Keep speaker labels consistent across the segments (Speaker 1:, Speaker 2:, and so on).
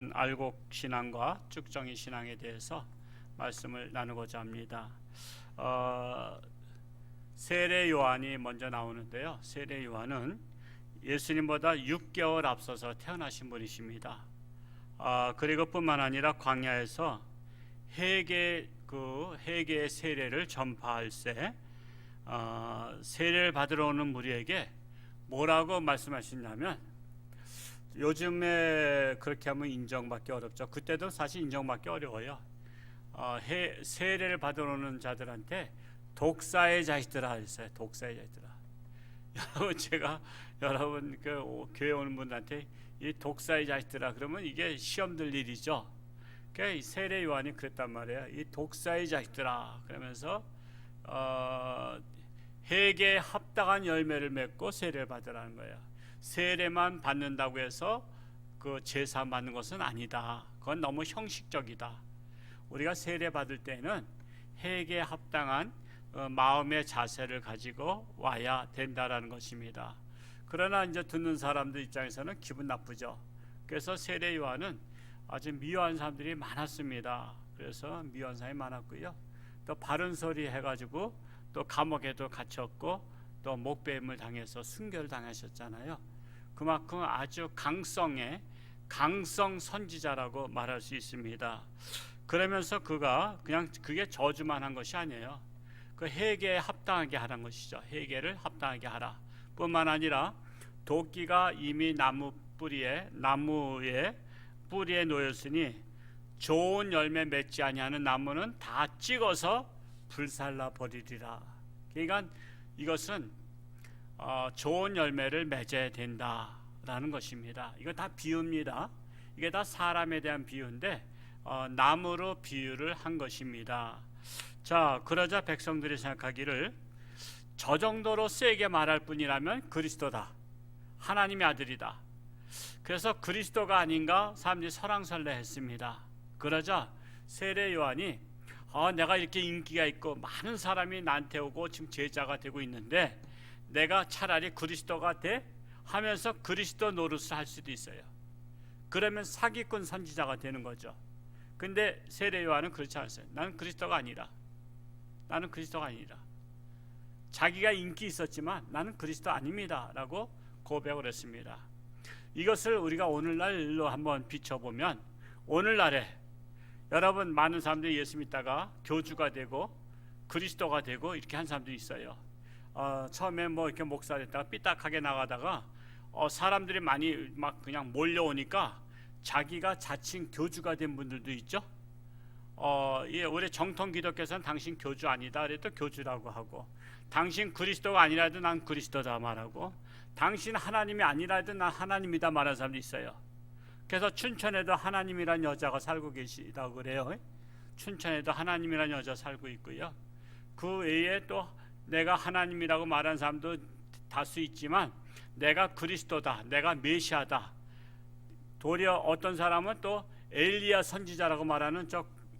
Speaker 1: 알곡 신앙과 쭉정이 신앙에 대해서 말씀을 나누고자 합니다. 세례 요한이 먼저 나오는데요. 세례 요한은 예수님보다 6개월 앞서서 태어나신 분이십니다. 그리고 뿐만 아니라 광야에서 회개의 세례를 전파할 때 세례를 받으러 오는 무리에게 뭐라고 말씀하시냐면, 요즘에 그렇게 하면 인정받기 어렵죠. 그때도 사실 인정받기 어려워요. 세례를 받으러 오는 자들한테 독사의 자식들아 했어요. 독사의 자식들아. 여러분, 제가 여러분 교회 오는 분한테 이 독사의 자식들아 그러면 이게 시험 들 일이죠. 그러니까 세례 요한이 그랬단 말이에요. 이 독사의 자식들아 그러면서 회개에 합당한 열매를 맺고 세례를 받으라는 거예요. 세례만 받는다고 해서 그 제사 받는 것은 아니다. 그건 너무 형식적이다. 우리가 세례 받을 때는 회개에 합당한 마음의 자세를 가지고 와야 된다라는 것입니다. 그러나 이제 듣는 사람들 입장에서는 기분 나쁘죠. 그래서 세례 요한은 아주 미워한 사람들이 많았습니다. 그래서 미워한 사람이 많았고요. 또 바른 소리 해가지고 또 감옥에도 갇혔고 또 목배임을 당해서 순교를 당하셨잖아요. 그만큼 아주 강성 선지자라고 말할 수 있습니다. 그러면서 그게 저주만 한 것이 아니에요. 그 회개에 합당하게 하라는 것이죠. 회개를 합당하게 하라. 뿐만 아니라 도끼가 이미 나무의 뿌리에 놓였으니 좋은 열매 맺지 아니하는 나무는 다 찍어서 불살라 버리리라. 그러니까 이것은 좋은 열매를 맺어야 된다라는 것입니다. 이거 다 비유입니다. 이게 다 사람에 대한 비유인데 나무로 비유를 한 것입니다. 자, 그러자 백성들이 생각하기를 저 정도로 세게 말할 뿐이라면 그리스도다, 하나님의 아들이다. 그래서 그리스도가 아닌가 사람들이 설왕설래했습니다. 그러자 세례 요한이 내가 이렇게 인기가 있고 많은 사람이 나한테 오고 지금 제자가 되고 있는데 내가 차라리 그리스도가 돼? 하면서 그리스도 노릇을 할 수도 있어요. 그러면 사기꾼 선지자가 되는 거죠. 근데 세례 요한은 그렇지 않았어요. 나는 그리스도가 아니라. 자기가 인기 있었지만 나는 그리스도 아닙니다 라고 고백을 했습니다. 이것을 우리가 오늘날로 한번 비춰보면, 오늘날에 여러분 많은 사람들이 예수 믿다가 교주가 되고 그리스도가 되고 이렇게 한 사람들이 있어요. 처음에 이렇게 목사 됐다가 삐딱하게 나가다가 사람들이 많이 막 그냥 몰려오니까 자기가 자칭 교주가 된 분들도 있죠. 우리 정통 기독교에서는 당신 교주 아니다 그래도 교주라고 하고, 당신 그리스도가 아니라도 난 그리스도다 말하고, 당신 하나님이 아니라도 난 하나님이다 말하는 사람도 있어요. 그래서 춘천에도 하나님이란 여자가 살고 계시다고 그래요. 춘천에도 하나님이란 여자 살고 있고요. 그 외에 또 내가 하나님이라고 말하는 사람도 다수 있지만 내가 그리스도다, 내가 메시아다. 도리어 어떤 사람은 또 엘리야 선지자라고 말하는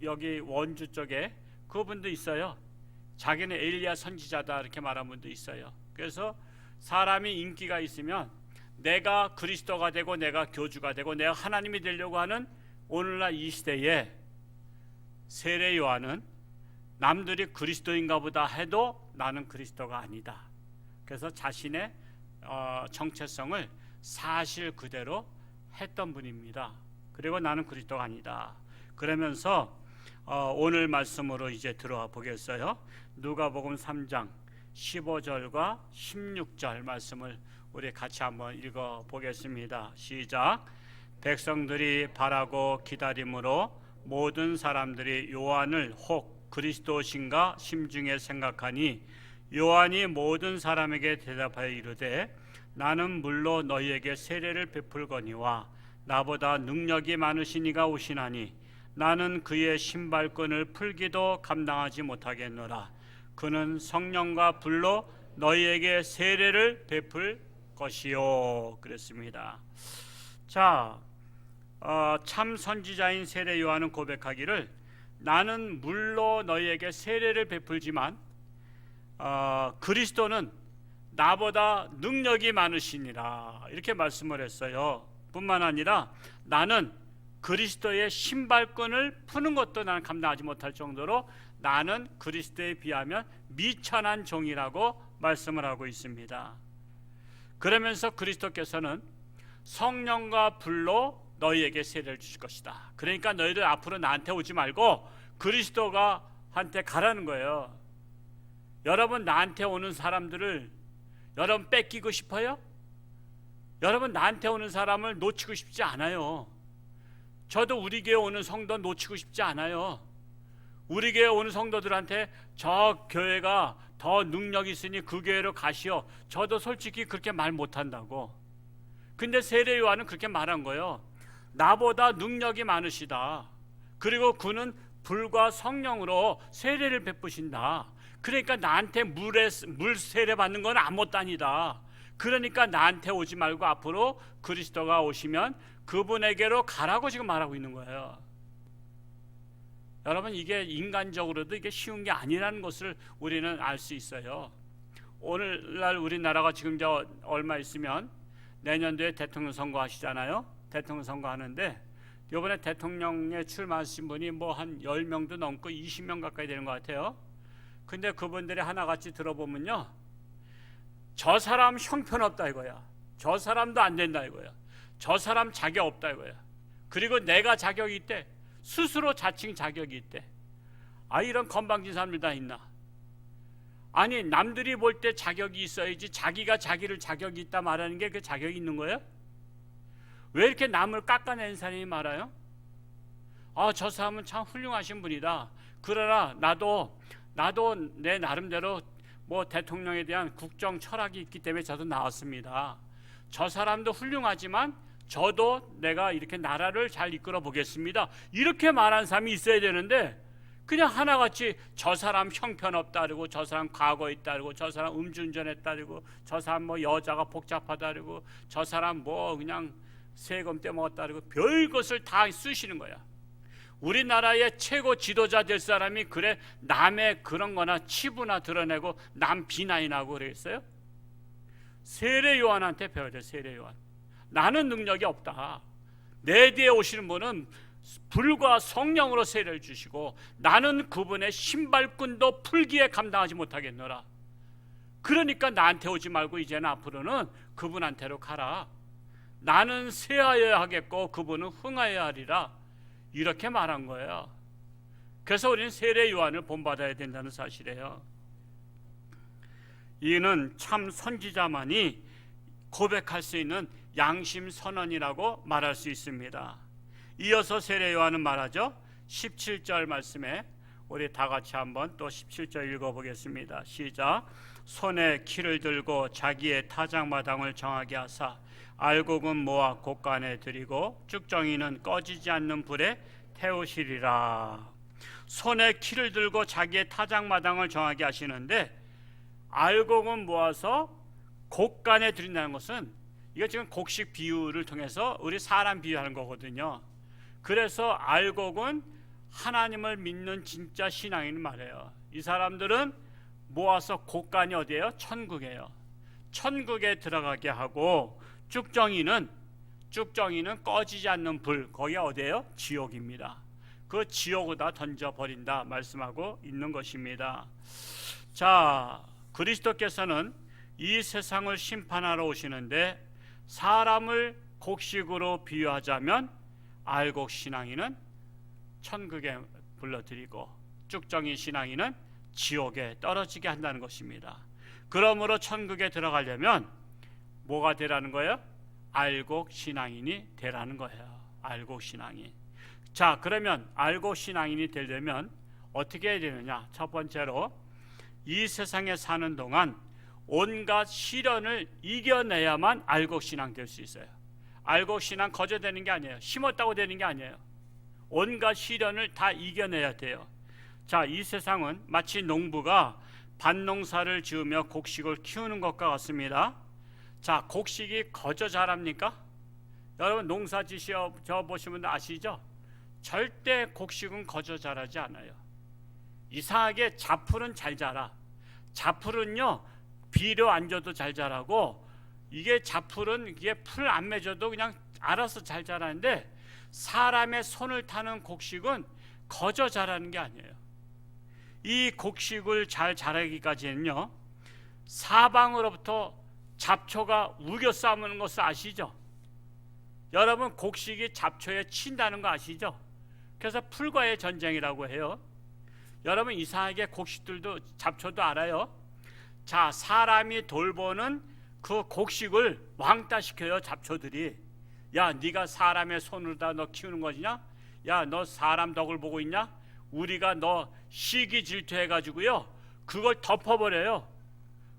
Speaker 1: 여기 원주 쪽에 그분도 있어요. 자기는 엘리야 선지자다 이렇게 말하는 분도 있어요. 그래서 사람이 인기가 있으면 내가 그리스도가 되고 내가 교주가 되고 내가 하나님이 되려고 하는 오늘날 이 시대에 세례 요한은 남들이 그리스도인가 보다 해도 나는 그리스도가 아니다. 그래서 자신의 정체성을 사실 그대로 했던 분입니다. 그리고 나는 그리스도가 아니다. 그러면서 오늘 말씀으로 이제 들어와 보겠어요. 누가복음 3장 15절과 16절 말씀을 우리 같이 한번 읽어 보겠습니다. 시작. 백성들이 바라고 기다림으로 모든 사람들이 요한을 혹 그리스도신가 심중에 생각하니, 요한이 모든 사람에게 대답하여 이르되 나는 물로 너희에게 세례를 베풀거니와 나보다 능력이 많으신 이가 오시나니 나는 그의 신발끈을 풀기도 감당하지 못하겠노라. 그는 성령과 불로 너희에게 세례를 베풀 것이요. 그랬습니다. 자, 참 선지자인 세례 요한은 고백하기를 나는 물로 너희에게 세례를 베풀지만 그리스도는 나보다 능력이 많으시니라 이렇게 말씀을 했어요. 뿐만 아니라 나는 그리스도의 신발끈을 푸는 것도 나는 감당하지 못할 정도로 나는 그리스도에 비하면 미천한 종이라고 말씀을 하고 있습니다. 그러면서 그리스도께서는 성령과 불로 너희에게 세례를 주실 것이다. 그러니까 너희들 앞으로 나한테 오지 말고 그리스도가 한테 가라는 거예요. 여러분, 나한테 오는 사람들을 여러분 뺏기고 싶어요? 여러분, 나한테 오는 사람을 놓치고 싶지 않아요. 저도 우리 교회 오는 성도 놓치고 싶지 않아요. 우리 교회 오는 성도들한테 저 교회가 더 능력이 있으니 그 교회로 가시오. 저도 솔직히 그렇게 말 못한다고. 근데 세례 요한은 그렇게 말한 거예요. 나보다 능력이 많으시다. 그리고 그는 불과 성령으로 세례를 베푸신다. 그러니까 나한테 물 세례 받는 건 아무것도 아니다. 그러니까 나한테 오지 말고 앞으로 그리스도가 오시면 그분에게로 가라고 지금 말하고 있는 거예요. 여러분, 이게 인간적으로도 이게 쉬운 게 아니라는 것을 우리는 알 수 있어요. 오늘날 우리나라가 지금 저 얼마 있으면 내년도에 대통령 선거 하시잖아요. 대통령 선거 하는데 이번에 대통령에 출마하신 분이 뭐 한 10명도 넘고 20명 가까이 되는 것 같아요. 근데 그분들이 하나같이 들어보면요, 저 사람 형편없다 이거야. 저 사람도 안 된다 이거야. 저 사람 자격 없다 이거야. 그리고 내가 자격이 있대. 스스로 자칭 자격이 있대. 아, 이런 건방진 사람들 다 있나? 아니, 남들이 볼 때 자격이 있어야지 자기가 자기를 자격이 있다 말하는 게 그 자격이 있는 거예요? 왜 이렇게 남을 깎아내는 사람이 많아요? 아, 저 사람은 참 훌륭하신 분이다. 그러나 나도 내 나름대로 뭐 대통령에 대한 국정 철학이 있기 때문에 저도 나왔습니다. 저 사람도 훌륭하지만 저도 내가 이렇게 나라를 잘 이끌어 보겠습니다. 이렇게 말하는 사람이 있어야 되는데 그냥 하나같이 저 사람 형편없다 그러고 저 사람 과거 있다 그러고 저 사람 음주운전했다 그러고 저 사람 뭐 여자가 복잡하다 그러고 저 사람 뭐 그냥 세금 떼먹었다 그러고 별것을 다 쓰시는 거야. 우리나라의 최고 지도자 될 사람이 그래 남의 그런 거나 치부나 드러내고 남 비난이나고 그랬어요? 세례 요한한테 배워야 돼. 세례 요한. 나는 능력이 없다. 내 뒤에 오시는 분은 불과 성령으로 세례를 주시고 나는 그분의 신발끈도 풀기에 감당하지 못하겠노라. 그러니까 나한테 오지 말고 이제는 앞으로는 그분한테로 가라. 나는 쇠하여야 하겠고 그분은 흥하여야 하리라. 이렇게 말한 거예요. 그래서 우리는 세례 요한을 본받아야 된다는 사실이에요. 이는 참 선지자만이 고백할 수 있는 양심 선언이라고 말할 수 있습니다. 이어서 세례 요한은 말하죠. 17절 말씀에 우리 다 같이 한번 또 17절 읽어보겠습니다. 시작. 손에 키를 들고 자기의 타작마당을 정하게 하사 알곡은 모아 곳간에 들이고 쭉정이는 꺼지지 않는 불에 태우시리라. 손에 키를 들고 자기의 타작마당을 정하게 하시는데 알곡은 모아서 곡간에 들인다는 것은 이거 지금 곡식 비유를 통해서 우리 사람 비유하는 거거든요. 그래서 알곡은 하나님을 믿는 진짜 신앙인 말이에요. 이 사람들은 모아서 곡간이 어디예요? 천국이에요. 천국에 들어가게 하고 쭉정이는 꺼지지 않는 불, 거기가 어디예요? 지옥입니다. 그 지옥에다 던져버린다 말씀하고 있는 것입니다. 자, 그리스도께서는 이 세상을 심판하러 오시는데 사람을 곡식으로 비유하자면 알곡 신앙이는 천국에 불러들이고 쭉정이 신앙이는 지옥에 떨어지게 한다는 것입니다. 그러므로 천국에 들어가려면 뭐가 되라는 거예요? 알곡 신앙인이 되라는 거예요. 알곡 신앙인. 자, 그러면 알곡 신앙인이 되려면 어떻게 해야 되느냐? 첫 번째로 이 세상에 사는 동안 온갖 시련을 이겨내야만 알곡 신앙 될 수 있어요. 알곡 신앙 거저되는 게 아니에요. 심었다고 되는 게 아니에요. 온갖 시련을 다 이겨내야 돼요. 자, 이 세상은 마치 농부가 밭농사를 지으며 곡식을 키우는 것과 같습니다. 자, 곡식이 거저 자랍니까? 여러분 농사 지시어 보시면 아시죠? 절대 곡식은 거저 자라지 않아요. 이상하게 자풀은 잘 자라. 자풀은요 비료 안 줘도 잘 자라고, 이게 자풀은 이게 풀 안 맺어도 그냥 알아서 잘 자라는데 사람의 손을 타는 곡식은 거저 자라는 게 아니에요. 이 곡식을 잘 자라기까지는요, 사방으로부터 잡초가 우겨 싸우는 것을 아시죠? 여러분, 곡식이 잡초에 친다는 거 아시죠? 그래서 풀과의 전쟁이라고 해요. 여러분, 이상하게 곡식들도 잡초도 알아요. 자, 사람이 돌보는 그 곡식을 왕따시켜요, 잡초들이. 야, 네가 사람의 손으로다 너 키우는 것이냐? 야, 너 사람 덕을 보고 있냐? 우리가 너 시기 질투해가지고요, 그걸 덮어버려요.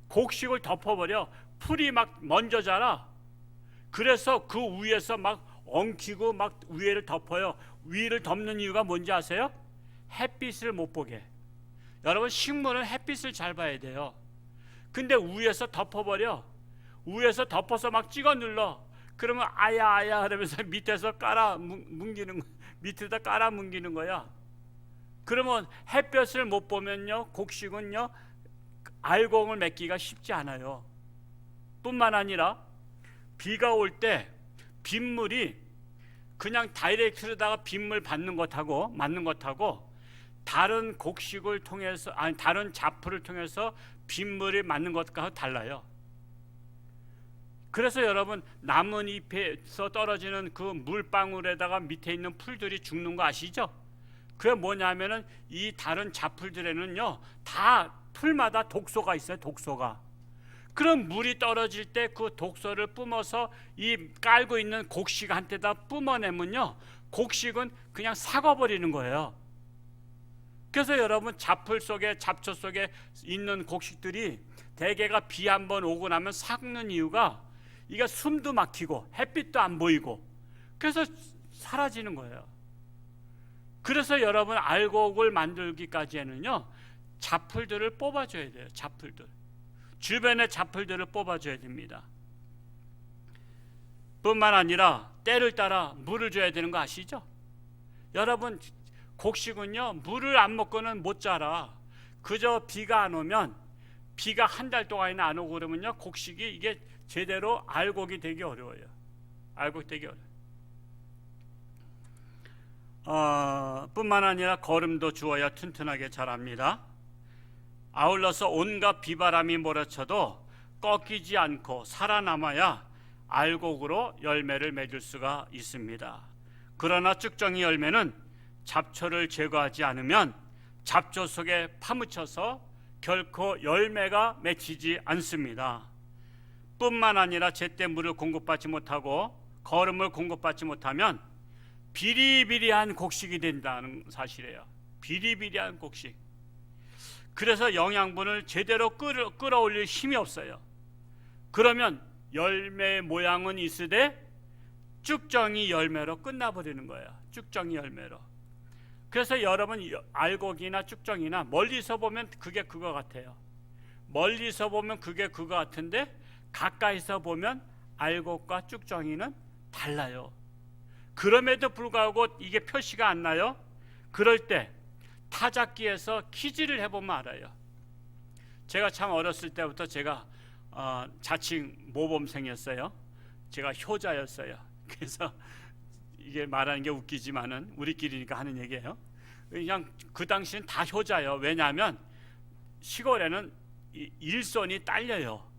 Speaker 1: 곡식을 덮어버려. 풀이 막 먼저 자라. 그래서 그 위에서 막 엉키고 막 위에를 덮어요. 위를 덮는 이유가 뭔지 아세요? 햇빛을 못 보게. 여러분, 식물은 햇빛을 잘 봐야 돼요. 근데 위에서 덮어버려. 위에서 덮어서 막 찍어 눌러. 그러면 아야 그러면서 밑에서 깔아 뭉기는, 밑에다 깔아 뭉기는 거야. 그러면 햇볕을 못 보면요, 곡식은요 알곡을 맺기가 쉽지 않아요. 뿐만 아니라 비가 올 때 빗물이 그냥 다이렉트로다가 빗물 받는 것하고 맞는 것하고 다른 곡식을 통해서, 아니 다른 잡풀을 통해서 빗물이 맞는 것과 달라요. 그래서 여러분, 나뭇잎에서 떨어지는 그 물방울에다가 밑에 있는 풀들이 죽는 거 아시죠? 그게 뭐냐면은 이 다른 잡풀들에는요 다 풀마다 독소가 있어요. 독소가. 그럼 물이 떨어질 때 그 독소를 뿜어서 이 깔고 있는 곡식한테다 뿜어내면요, 곡식은 그냥 삭아버리는 거예요. 그래서 여러분, 잡풀 속에, 잡초 속에 있는 곡식들이 대개가 비 한번 오고 나면 삭는 이유가 이게 숨도 막히고 햇빛도 안 보이고 그래서 사라지는 거예요. 그래서 여러분, 알곡을 만들기까지는요 잡풀들을 뽑아줘야 돼요. 잡풀들, 주변의 잡풀들을 뽑아줘야 됩니다. 뿐만 아니라 때를 따라 물을 줘야 되는 거 아시죠? 여러분, 곡식은요 물을 안 먹고는 못 자라. 그저 비가 안 오면, 비가 한 달 동안이나 안 오고 그러면요 곡식이 이게 제대로 알곡이 되기 어려워요. 알곡 되기 어려워요. 뿐만 아니라 거름도 주어야 튼튼하게 자랍니다. 아울러서 온갖 비바람이 몰아쳐도 꺾이지 않고 살아남아야 알곡으로 열매를 맺을 수가 있습니다. 그러나 쭉정이 열매는 잡초를 제거하지 않으면 잡초 속에 파묻혀서 결코 열매가 맺히지 않습니다. 뿐만 아니라 제때 물을 공급받지 못하고 거름을 공급받지 못하면 비리비리한 곡식이 된다는 사실이에요. 비리비리한 곡식. 그래서 영양분을 제대로 끌어올릴 힘이 없어요. 그러면 열매 모양은 있으되 쭉정이 열매로 끝나버리는 거예요. 쭉정이 열매로. 그래서 여러분, 알곡이나 쭉정이나 멀리서 보면 그게 그거 같아요. 멀리서 보면 그게 그거 같은데 가까이서 보면 알곡과 쭉정이는 달라요. 그럼에도 불구하고 이게 표시가 안 나요. 그럴 때 타작기에서 퀴즈를 해보면 알아요. 제가 참 어렸을 때부터 제가 자칭 모범생이었어요. 제가 효자였어요. 그래서 이게 말하는 게 웃기지만은 우리끼리니까 하는 얘기예요. 그냥 그 당시엔 다 효자예요. 왜냐하면 시골에는 일손이 딸려요.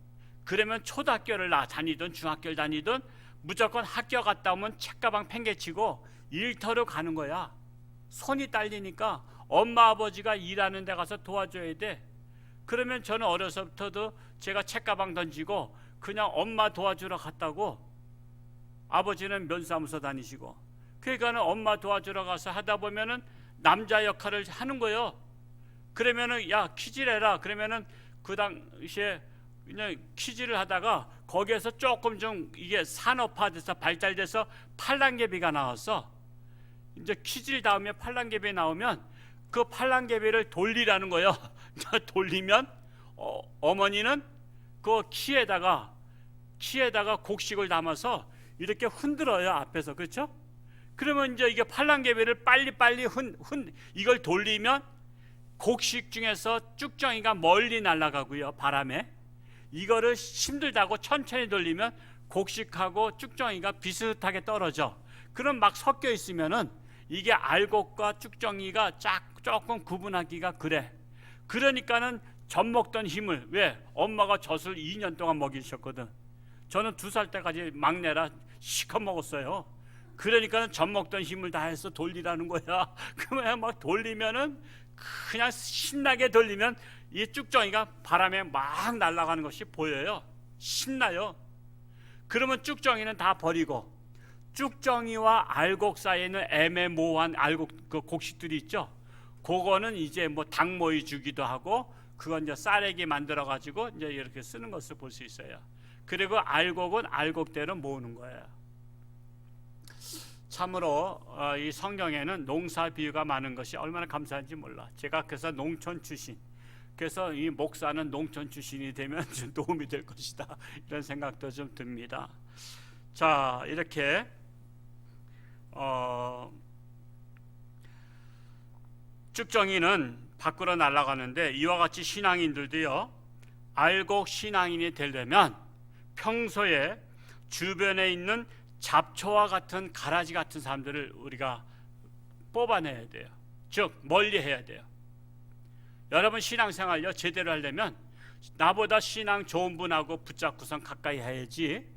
Speaker 1: 그러면 초등학교를 다니든 중학교를 다니든 무조건 학교 갔다 오면 책가방 팽개치고 일터로 가는 거야. 손이 딸리니까 엄마 아버지가 일하는 데 가서 도와줘야 돼. 그러면 저는 어려서부터도 제가 책가방 던지고 그냥 엄마 도와주러 갔다고. 아버지는 면사무소 다니시고, 그러니까는 엄마 도와주러 가서 하다 보면은 남자 역할을 하는 거예요. 그러면은 야, 퀴즈를 해라. 그러면은 그 당시에 그냥 퀴즈를 하다가 거기에서 조금 좀 이게 산업화돼서 발달돼서 팔랑개비가 나왔어. 이제 퀴즈를 다음에 팔랑개비 나오면 그 팔랑개비를 돌리라는 거예요. 돌리면 어머니는 그 키에다가 곡식을 담아서 이렇게 흔들어요, 앞에서. 그렇죠? 그러면 이제 이게 팔랑개비를 빨리빨리 이걸 돌리면 곡식 중에서 쭉정이가 멀리 날아가고요, 바람에. 이거를 힘들다고 천천히 돌리면 곡식하고 쭉정이가 비슷하게 떨어져. 그럼 막 섞여 있으면은 이게 알곡과 쭉정이가 조금 구분하기가 그래. 그러니까는 젖 먹던 힘을, 왜? 엄마가 젖을 2년 동안 먹이셨거든. 저는 2살 때까지 막내라 시커 먹었어요. 그러니까는 젖 먹던 힘을 다 해서 돌리라는 거야. 그러면 막 돌리면은 그냥 신나게 돌리면 이 쭉정이가 바람에 막 날아가는 것이 보여요. 신나요. 그러면 쭉정이는 다 버리고 쭉정이와 알곡 사이에는 애매모호한 알곡 그 곡식들이 있죠. 그거는 이제 뭐 닭모이 주기도 하고, 그건 이제 쌀액이 만들어 가지고 이제 이렇게 쓰는 것을 볼 수 있어요. 그리고 알곡은 알곡대로 모으는 거예요. 참으로 이 성경에는 농사 비유가 많은 것이 얼마나 감사한지 몰라. 제가 그래서 농촌 출신, 그래서 이 목사는 농촌 출신이 되면 좀 도움이 될 것이다, 이런 생각도 좀 듭니다. 자, 이렇게 쭉정이는 밖으로 날아가는데, 이와 같이 신앙인들도요, 알곡 신앙인이 되려면 평소에 주변에 있는 잡초와 같은 가라지 같은 사람들을 우리가 뽑아내야 돼요. 즉 멀리 해야 돼요. 여러분 신앙생활요 제대로 하려면 나보다 신앙 좋은 분하고 붙잡고선 가까이 해야지,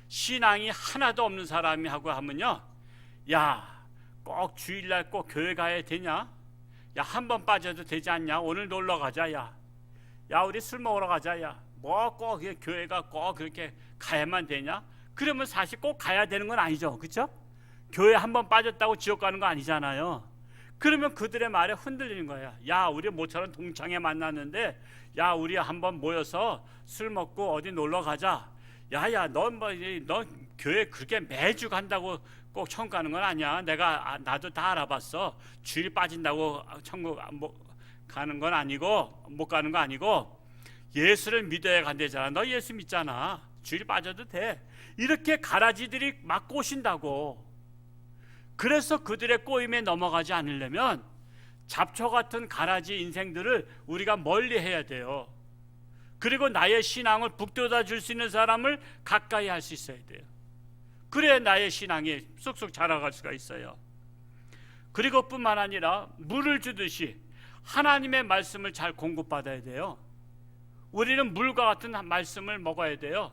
Speaker 1: 신앙이 하나도 없는 사람이 하고 하면요, 야, 꼭 주일날 꼭 교회 가야 되냐? 야, 한 번 빠져도 되지 않냐? 오늘 놀러 가자. 야, 우리 술 먹으러 가자. 야, 뭐 꼭 교회가 꼭 그렇게 가야만 되냐? 그러면 사실 꼭 가야 되는 건 아니죠, 그렇죠? 교회 한 번 빠졌다고 지옥 가는 거 아니잖아요. 그러면 그들의 말에 흔들리는 거야. 야, 우리 모처럼 동창회 만났는데, 야, 우리 한번 모여서 술 먹고 어디 놀러 가자. 야야, 넌 교회 그렇게 매주 간다고 꼭 천국 가는 건 아니야. 나도 다 알아봤어. 주일 빠진다고 천국 가는 건 아니고, 못 가는 거 아니고, 예수를 믿어야 간대잖아. 너 예수 믿잖아. 주일 빠져도 돼. 이렇게 가라지들이 막 꼬신다고. 그래서 그들의 꼬임에 넘어가지 않으려면 잡초 같은 가라지 인생들을 우리가 멀리 해야 돼요. 그리고 나의 신앙을 북돋아 줄 수 있는 사람을 가까이 할 수 있어야 돼요. 그래야 나의 신앙이 쑥쑥 자라갈 수가 있어요. 그리고 뿐만 아니라 물을 주듯이 하나님의 말씀을 잘 공급받아야 돼요. 우리는 물과 같은 말씀을 먹어야 돼요.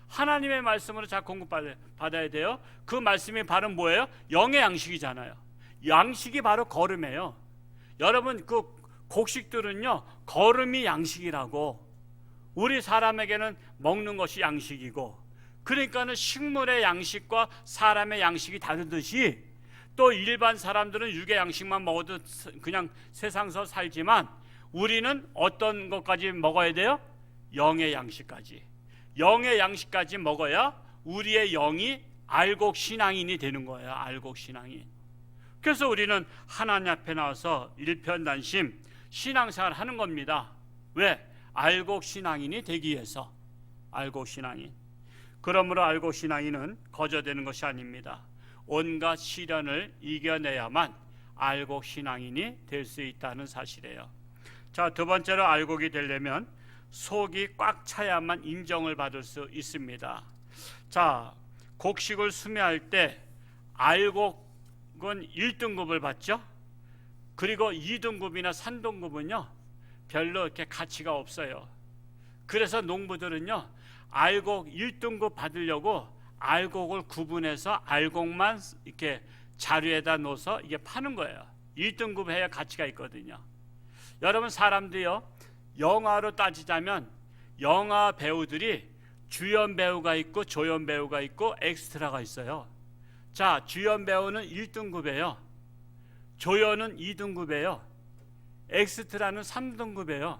Speaker 1: 하나님의 말씀으로 잘 공급받아야 돼요. 그 말씀이 바로 뭐예요? 영의 양식이잖아요. 양식이 바로 거름이에요. 여러분, 그 곡식들은요, 거름이 양식이라고. 우리 사람에게는 먹는 것이 양식이고, 그러니까는 식물의 양식과 사람의 양식이 다르듯이, 또 일반 사람들은 육의 양식만 먹어도 그냥 세상서 살지만, 우리는 어떤 것까지 먹어야 돼요? 영의 양식까지. 영의 양식까지 먹어야 우리의 영이 알곡 신앙인이 되는 거예요. 알곡 신앙인. 그래서 우리는 하나님 앞에 나와서 일편단심 신앙생활 하는 겁니다. 왜? 알곡 신앙인이 되기 위해서. 알곡 신앙인. 그러므로 알곡 신앙인은 거저되는 것이 아닙니다. 온갖 시련을 이겨내야만 알곡 신앙인이 될 수 있다는 사실이에요. 자, 두 번째로 알곡이 되려면 속이 꽉 차야만 인정을 받을 수 있습니다. 자, 곡식을 수매할 때 알곡은 1등급을 받죠. 그리고 2등급이나 3등급은요 별로 이렇게 가치가 없어요. 그래서 농부들은요 알곡 1등급 받으려고 알곡을 구분해서 알곡만 이렇게 자루에다 넣어서 이게 파는 거예요. 1등급 해야 가치가 있거든요. 여러분, 사람들이요, 영화로 따지자면 영화 배우들이 주연 배우가 있고 조연 배우가 있고 엑스트라가 있어요. 자, 주연 배우는 1등급이에요. 조연은 2등급이에요. 엑스트라는 3등급이에요.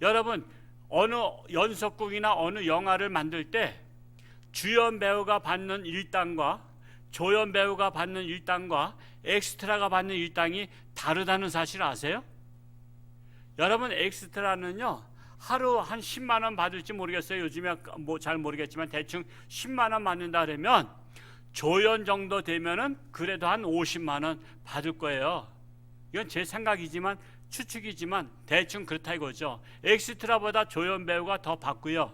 Speaker 1: 여러분, 어느 연속극이나 어느 영화를 만들 때 주연 배우가 받는 일당과 조연 배우가 받는 일당과 엑스트라가 받는 일당이 다르다는 사실 아세요? 여러분, 엑스트라는요 하루 한 10만 원 받을지 모르겠어요. 요즘에 뭐 잘 모르겠지만 대충 10만 원 받는다 그러면 조연 정도 되면은 그래도 한 50만 원 받을 거예요. 이건 제 생각이지만, 추측이지만 대충 그렇다 이거죠. 엑스트라보다 조연 배우가 더 받고요,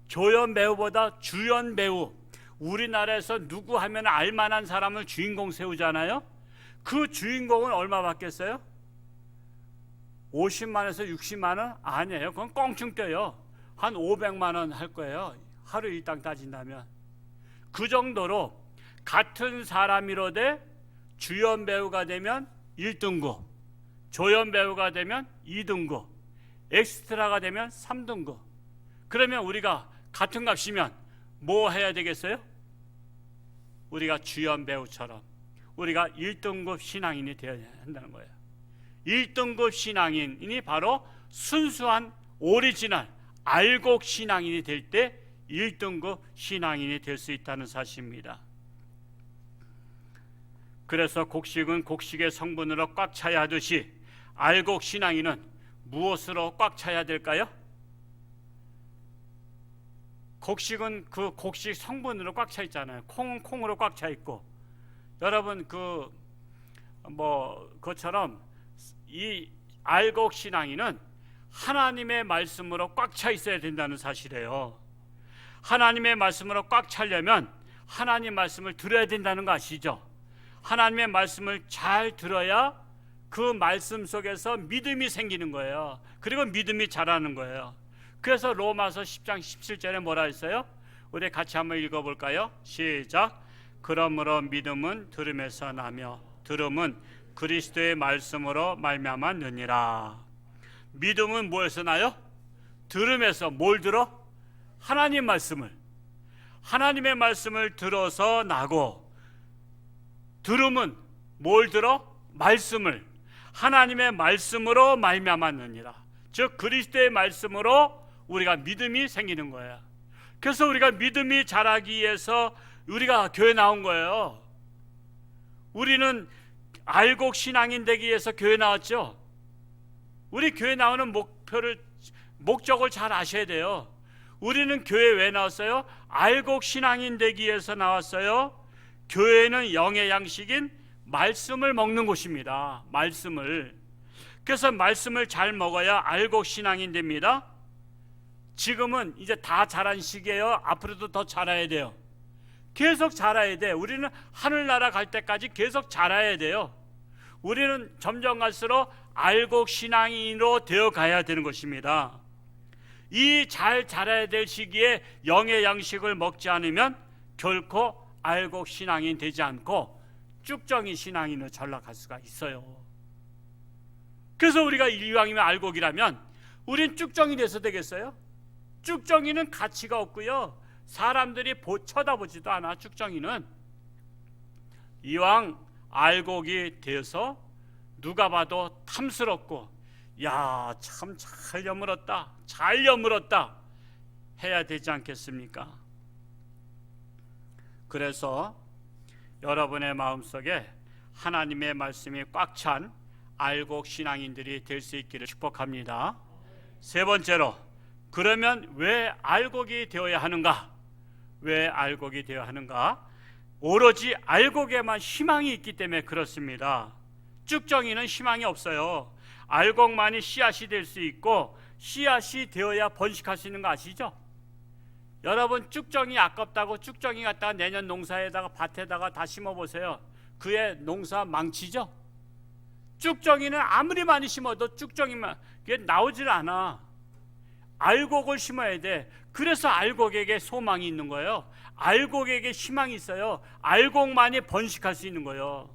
Speaker 1: 조연 배우보다 주연 배우, 우리나라에서 누구 하면 알만한 사람을 주인공 세우잖아요. 그 주인공은 얼마 받겠어요? 50만에서 60만원? 아니에요. 그건 껑충 뛰어요. 한 500만원 할 거예요. 하루 일당 따진다면. 그 정도로 같은 사람이로되 주연 배우가 되면 1등급, 조연 배우가 되면 2등급, 엑스트라가 되면 3등급. 그러면 우리가 같은 값이면 뭐 해야 되겠어요? 우리가 주연 배우처럼 우리가 1등급 신앙인이 되어야 한다는 거예요. 1등급 신앙인이 바로 순수한 오리지널 알곡 신앙인이 될 때 1등급 신앙인이 될 수 있다는 사실입니다. 그래서 곡식은 곡식의 성분으로 꽉 차야 하듯이 알곡 신앙인은 무엇으로 꽉 차야 될까요? 곡식은 그 곡식 성분으로 꽉 차 있잖아요. 콩은 콩으로 꽉 차 있고, 여러분 그것처럼 이 알곡 신앙인은 하나님의 말씀으로 꽉 차 있어야 된다는 사실이에요. 하나님의 말씀으로 꽉 차려면 하나님 말씀을 들어야 된다는 거 아시죠? 하나님의 말씀을 잘 들어야 그 말씀 속에서 믿음이 생기는 거예요. 그리고 믿음이 자라는 거예요. 그래서 로마서 10장 17절에 뭐라 했어요? 우리 같이 한번 읽어볼까요? 시작. 그러므로 믿음은 들음에서 나며 들음은 그리스도의 말씀으로 말미암았느니라. 믿음은 뭐에서 나요? 들음에서. 뭘 들어? 하나님 말씀을. 하나님의 말씀을 들어서 나고, 들음은 뭘 들어? 말씀을. 하나님의 말씀으로 말미암았느니라. 즉 그리스도의 말씀으로 우리가 믿음이 생기는 거예요. 그래서 우리가 믿음이 자라기 위해서 우리가 교회 나온 거예요. 우리는 알곡 신앙인 되기 위해서 교회 나왔죠. 우리 교회 나오는 목적을 잘 아셔야 돼요. 우리는 교회 왜 나왔어요? 알곡 신앙인 되기 위해서 나왔어요. 교회는 영의 양식인 말씀을 먹는 곳입니다. 말씀을. 그래서 말씀을 잘 먹어야 알곡 신앙인 됩니다. 지금은 이제 다 자란 시기예요. 앞으로도 더 자라야 돼요. 계속 자라야 돼. 우리는 하늘나라 갈 때까지 계속 자라야 돼요. 우리는 점점 갈수록 알곡 신앙인으로 되어 가야 되는 것입니다. 이 잘 자라야 될 시기에 영의 양식을 먹지 않으면 결코 알곡 신앙인 되지 않고 쭉정이 신앙인으로 전락할 수가 있어요. 그래서 우리가 이왕이면 알곡이라면 우린 쭉정이 돼서 되겠어요? 쭉정이는 가치가 없고요, 사람들이 쳐다보지도 않아. 쭉정이는 이왕 알곡이 되어서 누가 봐도 탐스럽고, 야, 참 잘 여물었다, 잘 여물었다 해야 되지 않겠습니까? 그래서 여러분의 마음속에 하나님의 말씀이 꽉 찬 알곡 신앙인들이 될 수 있기를 축복합니다. 세 번째로, 그러면 왜 알곡이 되어야 하는가? 왜 알곡이 되어야 하는가? 오로지 알곡에만 희망이 있기 때문에 그렇습니다. 쭉정이는 희망이 없어요. 알곡만이 씨앗이 될 수 있고, 씨앗이 되어야 번식할 수 있는 거 아시죠? 여러분, 쭉정이 아깝다고 쭉정이 갖다가 내년 농사에다가 밭에다가 다 심어보세요. 그의 농사 망치죠? 쭉정이는 아무리 많이 심어도 쭉정이만 그게 나오질 않아. 알곡을 심어야 돼. 그래서 알곡에게 소망이 있는 거예요. 알곡에게 희망이 있어요. 알곡만이 번식할 수 있는 거예요.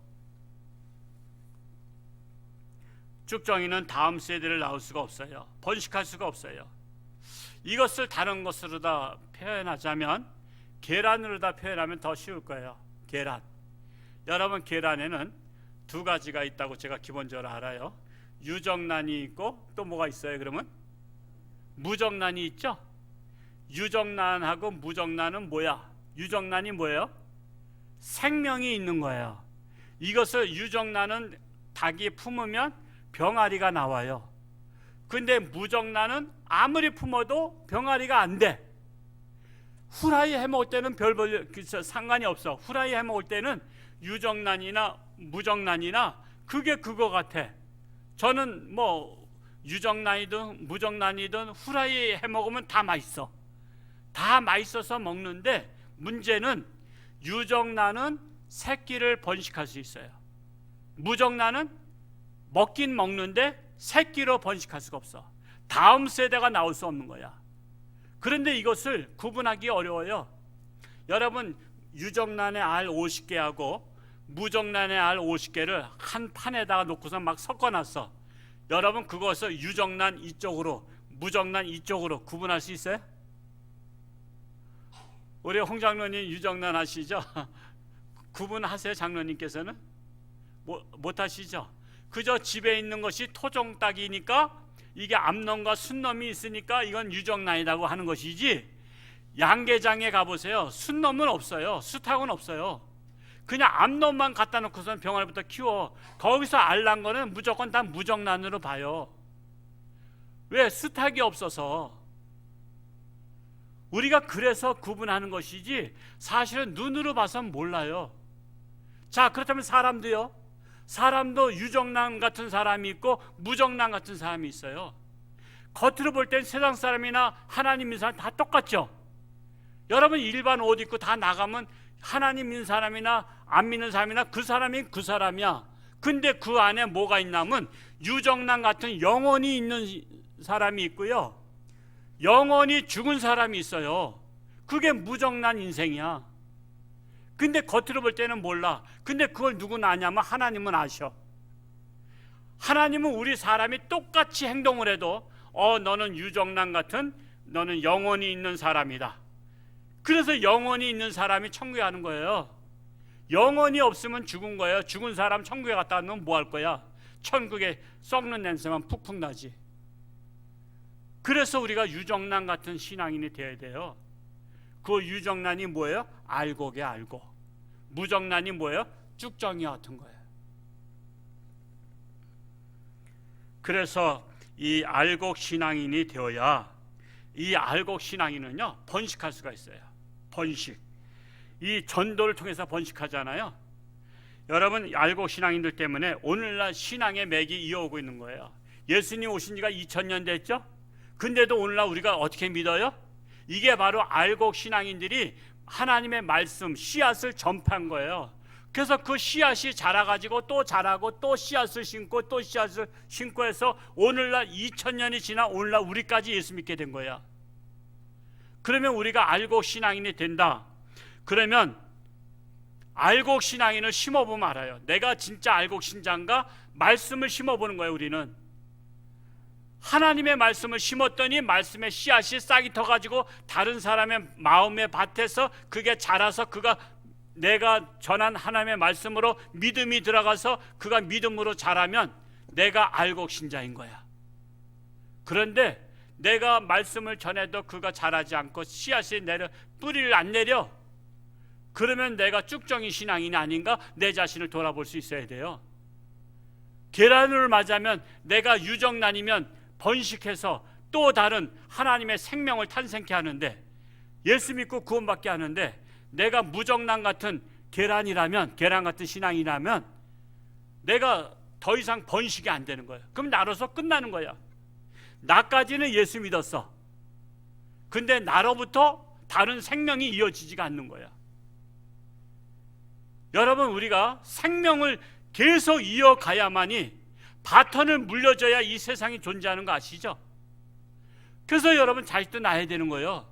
Speaker 1: 쭉정이는 다음 세대를 낳을 수가 없어요. 번식할 수가 없어요. 이것을 다른 것으로 다 표현하자면, 계란으로 다 표현하면 더 쉬울 거예요. 계란. 여러분, 계란에는 두 가지가 있다고 제가 기본적으로 알아요. 유정란이 있고 또 뭐가 있어요? 그러면 무정란이 있죠. 유정란하고 무정란은 뭐야? 유정란이 뭐예요? 생명이 있는 거예요. 이것을 유정란은 닭이 품으면 병아리가 나와요. 근데 무정란은 아무리 품어도 병아리가 안 돼. 후라이 해먹을 때는 별 상관이 없어. 후라이 해먹을 때는 유정란이나 무정란이나 그게 그거 같아. 저는 뭐 유정란이든 무정란이든 후라이 해먹으면 다 맛있어. 다 맛있어서 먹는데, 문제는 유정란은 새끼를 번식할 수 있어요. 무정란은 먹긴 먹는데 새끼로 번식할 수가 없어. 다음 세대가 나올 수 없는 거야. 그런데 이것을 구분하기 어려워요. 여러분, 유정란의 알 50개하고 무정란의 알 50개를 한 판에다가 놓고서 막 섞어놨어. 여러분, 그것을 유정란 이쪽으로 무정란 이쪽으로 구분할 수 있어요? 우리 홍 장로님 유정란 하시죠? 구분하세요? 장로님께서는? 못 하시죠? 그저 집에 있는 것이 토종닭이니까 이게 암놈과 순놈이 있으니까 이건 유정란이라고 하는 것이지, 양계장에 가보세요. 순놈은 없어요. 수탉은 없어요. 그냥 암놈만 갖다 놓고선 병아리부터 키워. 거기서 알 난 거는 무조건 다 무정란으로 봐요. 왜? 수탉이 없어서. 우리가 그래서 구분하는 것이지 사실은 눈으로 봐서는 몰라요. 자, 그렇다면 사람도요. 사람도 유정란 같은 사람이 있고 무정란 같은 사람이 있어요. 겉으로 볼 땐 세상 사람이나 하나님 믿는 사람 다 똑같죠. 여러분, 일반 옷 입고 다 나가면 하나님 믿는 사람이나 안 믿는 사람이나 그 사람이 그 사람이야. 근데 그 안에 뭐가 있냐면 유정란 같은 영혼이 있는 사람이 있고요, 영혼이 죽은 사람이 있어요. 그게 무정란 인생이야. 근데 겉으로 볼 때는 몰라. 근데 그걸 누구는 아냐면 하나님은 아셔. 하나님은 우리 사람이 똑같이 행동을 해도 너는 유정란 같은, 너는 영혼이 있는 사람이다. 그래서 영혼이 있는 사람이 천국에 가는 거예요. 영혼이 없으면 죽은 거예요. 죽은 사람 천국에 갔다 오면 뭐 할 거야? 천국에 썩는 냄새만 푹푹 나지. 그래서 우리가 유정란 같은 신앙인이 되어야 돼요. 그 유정란이 뭐예요? 알곡에 알곡. 무정란이 뭐예요? 쭉정이 같은 거예요. 그래서 이 알곡 신앙인이 되어야, 이 알곡 신앙인은요 번식할 수가 있어요. 번식. 이 전도를 통해서 번식하잖아요. 여러분, 알곡 신앙인들 때문에 오늘날 신앙의 맥이 이어오고 있는 거예요. 예수님 오신 지가 2000년 됐죠? 근데도 오늘날 우리가 어떻게 믿어요? 이게 바로 알곡 신앙인들이 하나님의 말씀, 씨앗을 전파한 거예요. 그래서 그 씨앗이 자라가지고 또 자라고 또 씨앗을 심고 또 씨앗을 심고 해서 오늘날 2000년이 지나 오늘날 우리까지 예수 믿게 된 거야. 그러면 우리가 알곡 신앙인이 된다. 그러면 알곡 신앙인을 심어보면 알아요. 내가 진짜 알곡 신자인가? 말씀을 심어보는 거예요. 우리는 하나님의 말씀을 심었더니 말씀의 씨앗이 싹이 터가지고 다른 사람의 마음의 밭에서 그게 자라서 그가 내가 전한 하나님의 말씀으로 믿음이 들어가서 그가 믿음으로 자라면 내가 알곡 신자인 거야. 그런데 내가 말씀을 전해도 그가 자라지 않고 씨앗이 뿌리를 안 내려, 그러면 내가 쭉정이 신앙인이 아닌가? 내 자신을 돌아볼 수 있어야 돼요. 계란을 맞으면 내가 유정란이면 번식해서 또 다른 하나님의 생명을 탄생케 하는데, 예수 믿고 구원받게 하는데, 내가 무정란 같은 계란 같은 신앙이라면 내가 더 이상 번식이 안 되는 거예요. 그럼 나로서 끝나는 거야. 나까지는 예수 믿었어. 근데 나로부터 다른 생명이 이어지지가 않는 거야. 여러분, 우리가 생명을 계속 이어가야만이 바톤을 물려줘야 이 세상이 존재하는 거 아시죠? 그래서 여러분, 자식도 낳아야 되는 거예요.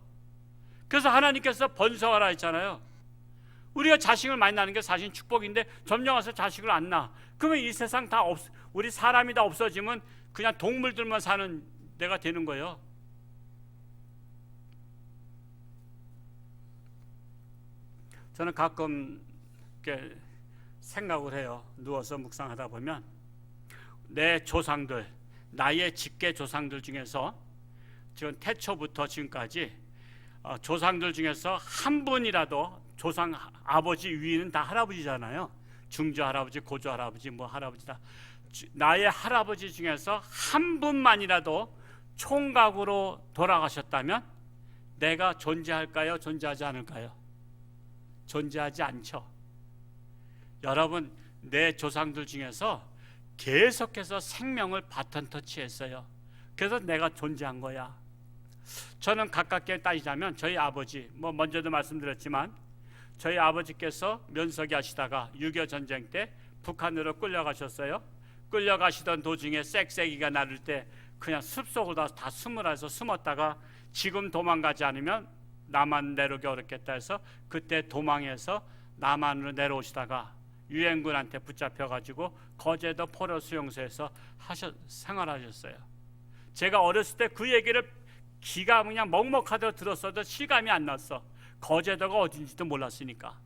Speaker 1: 그래서 하나님께서 번성하라 했잖아요. 우리가 자식을 많이 낳는 게 사실 축복인데 점령 와서 자식을 안 낳아. 그러면 이 세상 다 우리 사람이 다 없어지면 그냥 동물들만 사는 데가 되는 거예요. 저는 가끔 이렇게 생각을 해요. 누워서 묵상하다 보면 내 조상들, 나의 직계 조상들 중에서 지금 태초부터 지금까지 조상들 중에서 한 분이라도, 조상 아버지 위는 다 할아버지잖아요. 중조 할아버지, 고조 할아버지, 뭐 할아버지 다, 나의 할아버지 중에서 한 분만이라도 총각으로 돌아가셨다면 내가 존재할까요? 존재하지 않을까요? 존재하지 않죠. 여러분, 내 조상들 중에서 계속해서 생명을 바톤 터치했어요. 그래서 내가 존재한 거야. 저는 가깝게 따지자면 저희 아버지, 뭐 먼저도 말씀드렸지만 저희 아버지께서 면석이 하시다가 6.25 전쟁 때 북한으로 끌려가셨어요. 끌려가시던 도중에 쌕쌕이가 나를 때 그냥 숲속으로 다 숨으라서 숨었다가 지금 도망가지 않으면 남한 내려오기 어렵겠다 해서 그때 도망해서 남한으로 내려오시다가 유엔군한테 붙잡혀가지고 거제도 포로 수용소에서 생활하셨어요. 제가 어렸을 때 그 얘기를 귀가 그냥 먹먹하도록 들었어도 실감이 안 났어. 거제도가 어딘지도 몰랐으니까.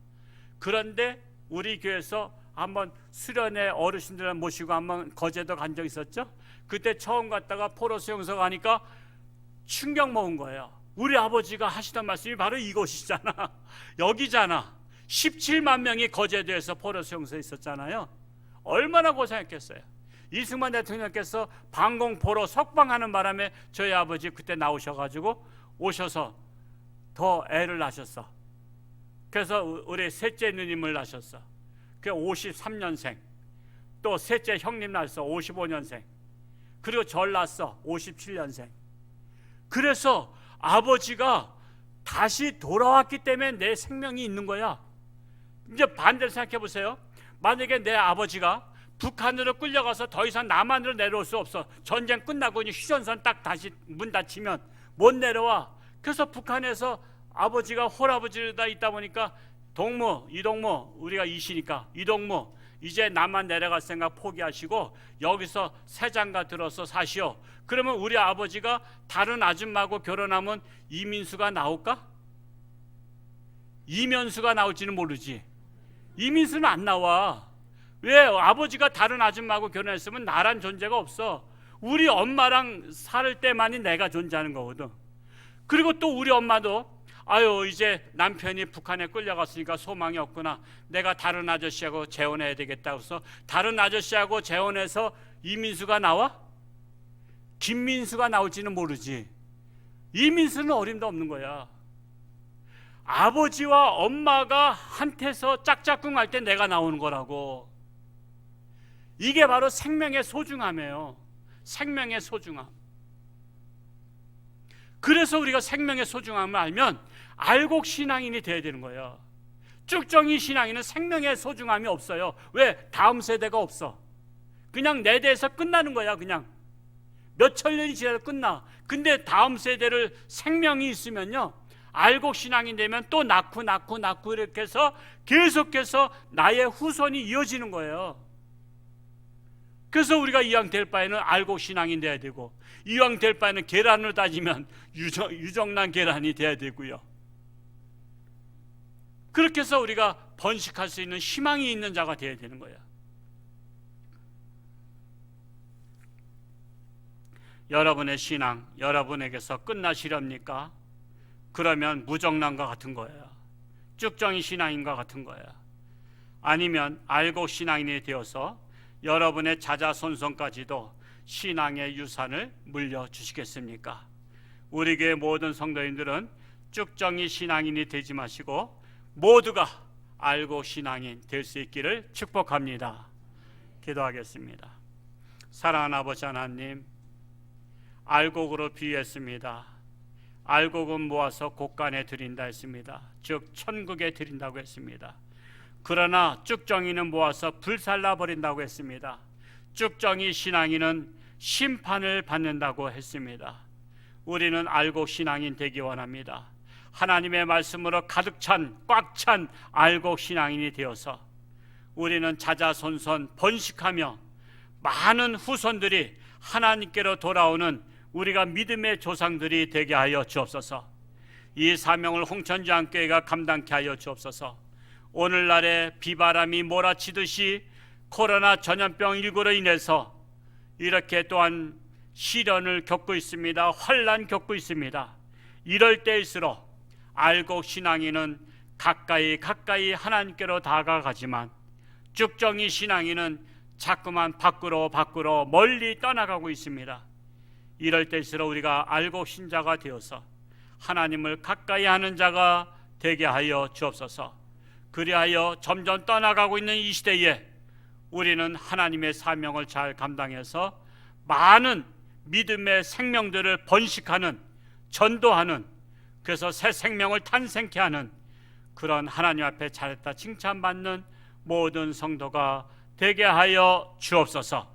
Speaker 1: 그런데 우리 교회에서 한번 수련회 어르신들을 모시고 한번 거제도 간 적 있었죠. 그때 처음 갔다가 포로 수용소 가니까 충격 먹은 거예요. 우리 아버지가 하시던 말씀이 바로 이곳이잖아. 여기잖아. 17만 명이 거제도에서 포로 수용소에 있었잖아요. 얼마나 고생했겠어요. 이승만 대통령께서 방공포로 석방하는 바람에 저희 아버지 그때 나오셔가지고 오셔서 더 애를 낳으셨어. 그래서 우리 셋째 누님을 낳으셨어. 그 53년생. 또 셋째 형님 낳았어. 55년생. 그리고 절 낳았어. 57년생. 그래서 아버지가 다시 돌아왔기 때문에 내 생명이 있는 거야. 이제 반대로 생각해 보세요. 만약에 내 아버지가 북한으로 끌려가서 더 이상 남한으로 내려올 수 없어. 전쟁 끝나고 휴전선 딱 다시 문 닫히면 못 내려와. 그래서 북한에서 아버지가 홀아버지다 있다 보니까 동무, 이동무, 우리가 이시니까 이동무 이제 남한 내려갈 생각 포기하시고 여기서 새장가 들어서 사시오. 그러면 우리 아버지가 다른 아줌마하고 결혼하면 이민수가 나올까? 이면수가 나올지는 모르지. 이민수는 안 나와. 왜? 아버지가 다른 아줌마하고 결혼했으면 나란 존재가 없어. 우리 엄마랑 살 때만이 내가 존재하는 거거든. 그리고 또 우리 엄마도 아유 이제 남편이 북한에 끌려갔으니까 소망이 없구나. 내가 다른 아저씨하고 재혼해야 되겠다고 해서 다른 아저씨하고 재혼해서 이민수가 나와? 김민수가 나올지는 모르지. 이민수는 어림도 없는 거야. 아버지와 엄마가 한테서 짝짝꿍 할 때 내가 나오는 거라고. 이게 바로 생명의 소중함이에요. 생명의 소중함. 그래서 우리가 생명의 소중함을 알면 알곡 신앙인이 돼야 되는 거예요. 쭉정이 신앙인은 생명의 소중함이 없어요. 왜? 다음 세대가 없어. 그냥 내 대에서 끝나는 거야. 그냥 몇천 년이 지나도 끝나. 근데 다음 세대를 생명이 있으면요 알곡 신앙이 되면 또 낳고 이렇게 해서 계속해서 나의 후손이 이어지는 거예요. 그래서 우리가 이왕 될 바에는 알곡 신앙이 돼야 되고, 이왕 될 바에는 계란을 따지면 유정란 계란이 돼야 되고요. 그렇게 해서 우리가 번식할 수 있는 희망이 있는 자가 돼야 되는 거예요. 여러분의 신앙 여러분에게서 끝나시렵니까? 그러면 무정란과 같은 거예요. 쭉정이 신앙인과 같은 거예요. 아니면 알곡 신앙인이 되어서 여러분의 자자손손까지도 신앙의 유산을 물려주시겠습니까? 우리 교회 모든 성도인들은 쭉정이 신앙인이 되지 마시고 모두가 알곡 신앙인 될 수 있기를 축복합니다. 기도하겠습니다. 사랑하는 아버지 하나님, 알곡으로 비유했습니다. 알곡은 모아서 곳간에 드린다 했습니다. 즉 천국에 드린다고 했습니다. 그러나 쭉정이는 모아서 불살라 버린다고 했습니다. 쭉정이 신앙인은 심판을 받는다고 했습니다. 우리는 알곡 신앙인 되기 원합니다. 하나님의 말씀으로 가득 찬 꽉 찬 알곡 신앙인이 되어서 우리는 자자손손 번식하며 많은 후손들이 하나님께로 돌아오는 우리가 믿음의 조상들이 되게 하여 주옵소서. 이 사명을 홍천지안교회가 감당케 하여 주옵소서. 오늘날의 비바람이 몰아치듯이 코로나 전염병19로 인해서 이렇게 또한 시련을 겪고 있습니다. 환난 겪고 있습니다. 이럴 때일수록 알곡 신앙인은 가까이 하나님께로 다가가지만 쭉정이 신앙인은 자꾸만 밖으로 멀리 떠나가고 있습니다. 이럴 때일수록 우리가 알곡 신자가 되어서 하나님을 가까이 하는 자가 되게 하여 주옵소서. 그리하여 점점 떠나가고 있는 이 시대에 우리는 하나님의 사명을 잘 감당해서 많은 믿음의 생명들을 번식하는, 전도하는, 그래서 새 생명을 탄생케 하는 그런 하나님 앞에 잘했다 칭찬받는 모든 성도가 되게 하여 주옵소서.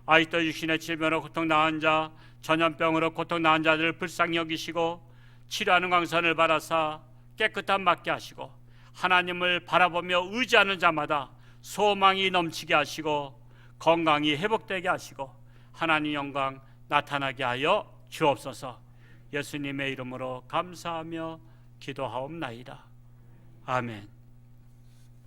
Speaker 1: 아직도 육신의 질병으로 고통당한 자, 전염병으로 고통당한 자들을 불쌍히 여기시고 치료하는 광선을 받아사 깨끗함 받게 하시고 하나님을 바라보며 의지하는 자마다 소망이 넘치게 하시고 건강이 회복되게 하시고 하나님 영광 나타나게 하여 주옵소서. 예수님의 이름으로 감사하며 기도하옵나이다. 아멘.